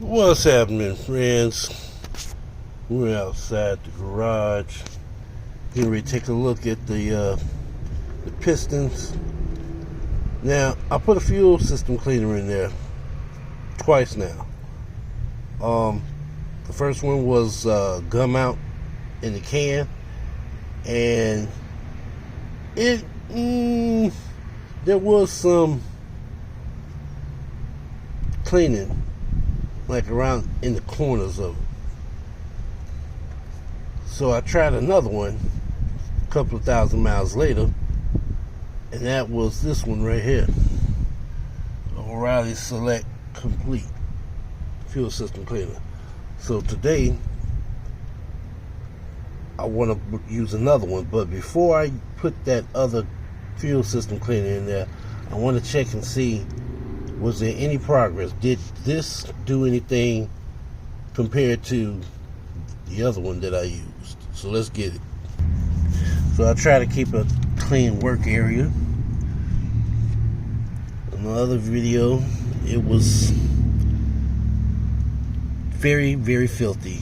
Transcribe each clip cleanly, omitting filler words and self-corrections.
What's happening, friends? We're outside the garage. Getting ready to take a look at the pistons. Now, I put a fuel system cleaner in there twice now. The first one was gum out in the can, and it there was some cleaning like around in the corners of it. So I tried another one a couple of thousand miles later, and that was this one right here, O'Reilly Select Complete Fuel System Cleaner. So today I want to use another one, but before I put that other fuel system cleaner in there, I want to check and see, was there any progress? Did this do anything compared to the other one that I used? So let's get it. So I try to keep a clean work area. In the other video, it was very, very filthy.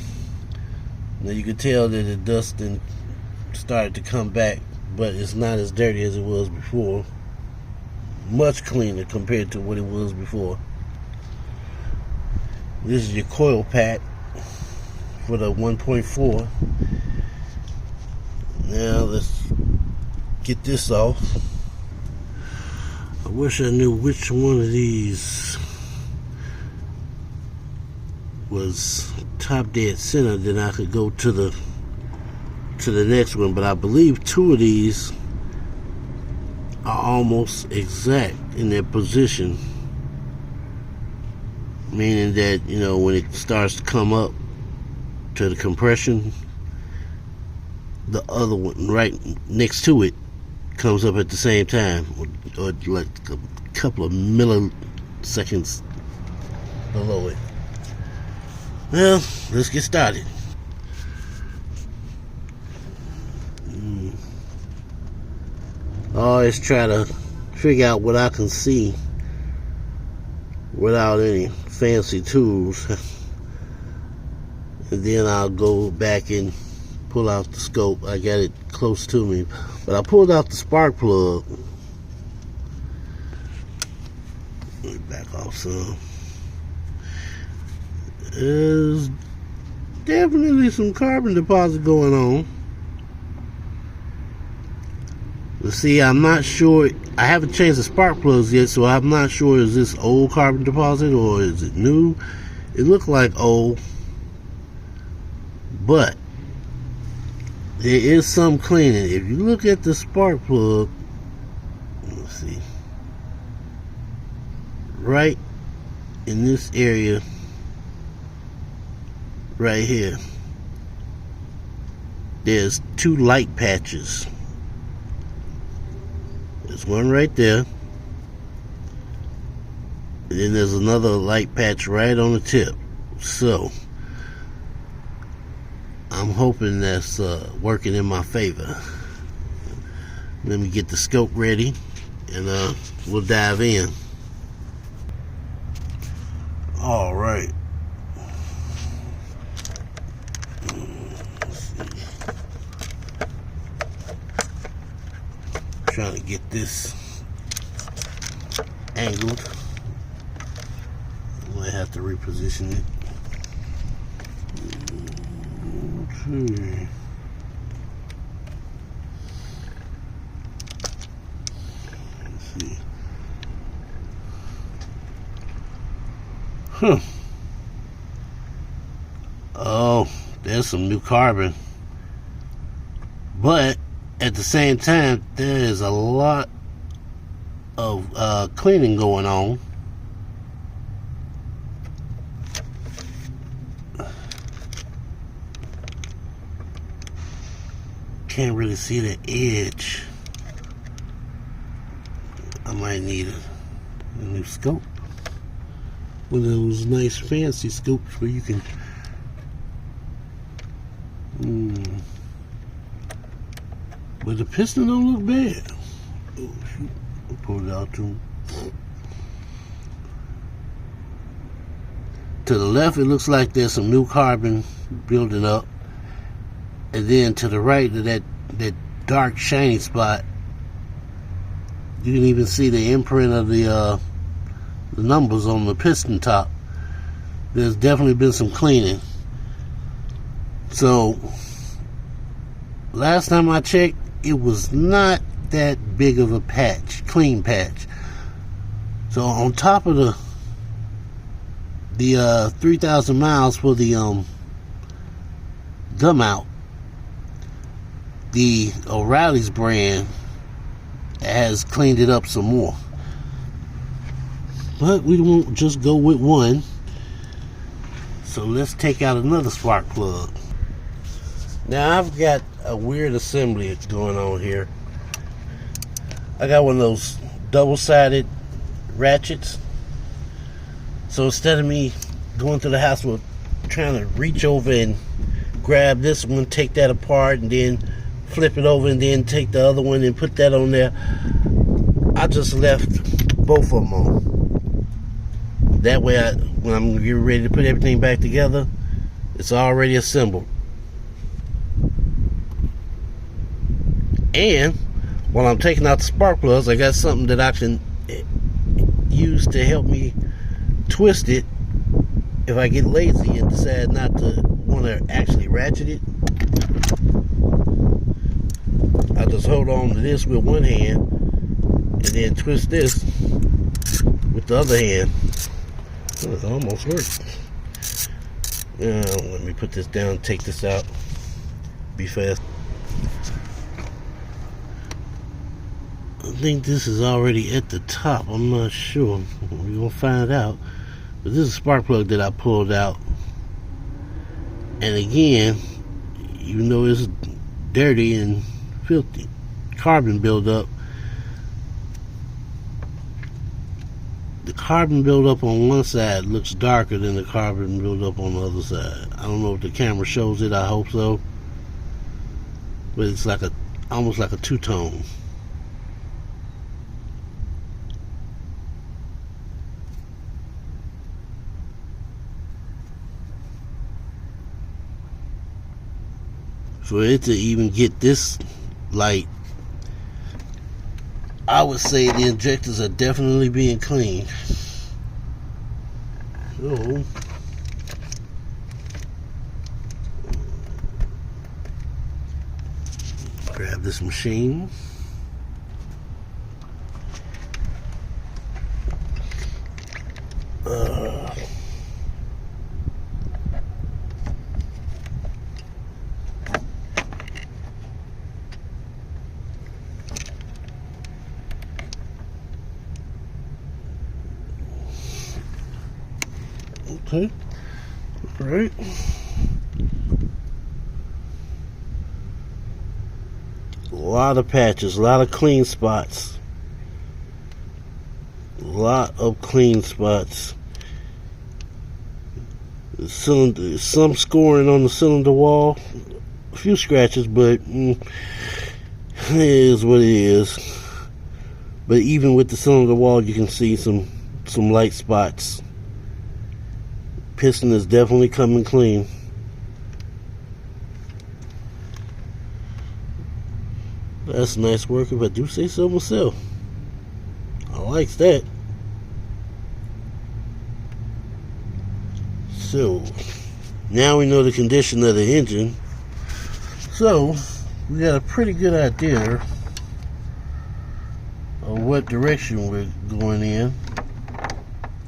Now you can tell that the dust started to come back, but it's not as dirty as it was before. Much cleaner compared to what it was before. This is your coil pack for the 1.4. Now let's get this off. I wish I knew which one of these was top dead center, then I could go to the next one, but I believe two of these are almost exact in their position, meaning that, you know, when it starts to come up to the compression, the other one right next to it comes up at the same time, or like a couple of milliseconds below it. Well, let's get started. I always try to figure out what I can see without any fancy tools. And then I'll go back and pull out the scope. I got it close to me, but I pulled out the spark plug. Let me back off some. There's definitely some carbon deposit going on. But see, I'm not sure. I haven't changed the spark plugs yet, so I'm not sure, is this old carbon deposit or is it new? It looked like old, but there is some cleaning. If you look at the spark plug, let's see, right in this area right here, there's two light patches. There's one right there, and then there's another light patch right on the tip. So I'm hoping that's working in my favor. Let me get the scope ready, and we'll dive in. All right. Trying to get this angled. I might have to reposition it. Okay. Let's see. Oh, there's some new carbon. But at the same time, there is a lot of cleaning going on. Can't really see the edge. I might need a new scope. One of those nice fancy scopes where you can but the piston don't look bad. Oh shoot, I pulled it out too. To the left, it looks like there's some new carbon building up. And then to the right of that dark shiny spot, you can even see the imprint of the numbers on the piston top. There's definitely been some cleaning. So last time I checked, it was not that big of a patch, clean patch. So on top of the 3,000 miles for the gum out, the O'Reilly's brand has cleaned it up some more. But we won't just go with one. So let's take out another spark plug. Now I've got a weird assembly going on here. I got one of those double-sided ratchets. So instead of me going to the house with trying to reach over and grab this one, take that apart, and then flip it over, and then take the other one and put that on there, I just left both of them on. That way, when I'm getting ready to put everything back together, it's already assembled. And while I'm taking out the spark plugs, I got something that I can use to help me twist it if I get lazy and decide not to want to actually ratchet it. I just hold on to this with one hand and then twist this with the other hand. Oh, it almost worked. Let me put this down, take this out, be fast. I think this is already at the top. I'm not sure. We're gonna find out. But this is a spark plug that I pulled out. And again, even though it's dirty and filthy, carbon buildup, the carbon buildup on one side looks darker than the carbon buildup on the other side. I don't know if the camera shows it. I hope so. But it's like almost like a two-tone. For it to even get this light, I would say the injectors are definitely being cleaned. So grab this machine. Okay, all right. A lot of patches, a lot of clean spots. A lot of clean spots. The cylinder, some scoring on the cylinder wall. A few scratches, but it is what it is. But even with the cylinder wall, you can see some light spots. Piston is definitely coming clean. That's nice work, if I do say so myself. I like that. So now we know the condition of the engine. So we got a pretty good idea of what direction we're going in.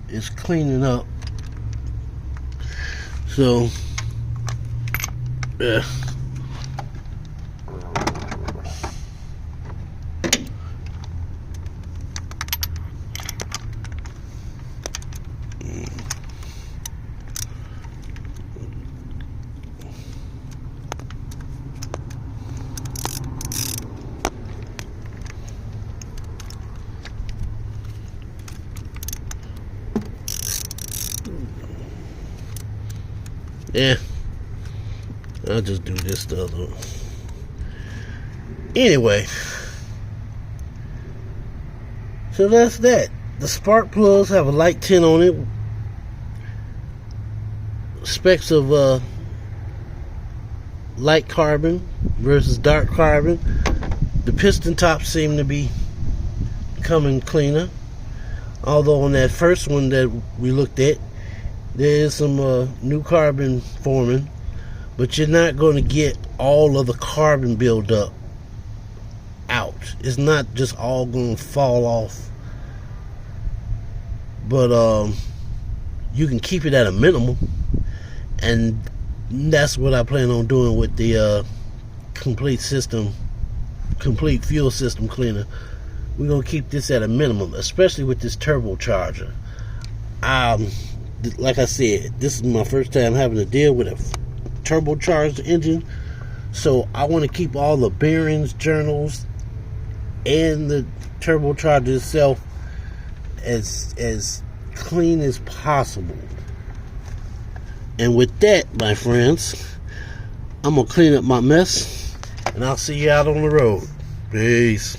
It's cleaning up. So, yeah. Yeah, I'll just do this the other one. Anyway, so that's that. The spark plugs have a light tint on it. specs of light carbon versus dark carbon. The piston tops seem to be coming cleaner, although on that first one that we looked at, there is some new carbon forming, but you're not going to get all of the carbon buildup out. It's not just all going to fall off, but you can keep it at a minimum, and that's what I plan on doing with the complete fuel system cleaner. We're going to keep this at a minimum, especially with this turbocharger. Like I said, this is my first time having to deal with a turbocharged engine, so I want to keep all the bearings, journals, and the turbocharger itself as clean as possible. And with that, my friends, I'm gonna clean up my mess, and I'll see you out on the road. Peace.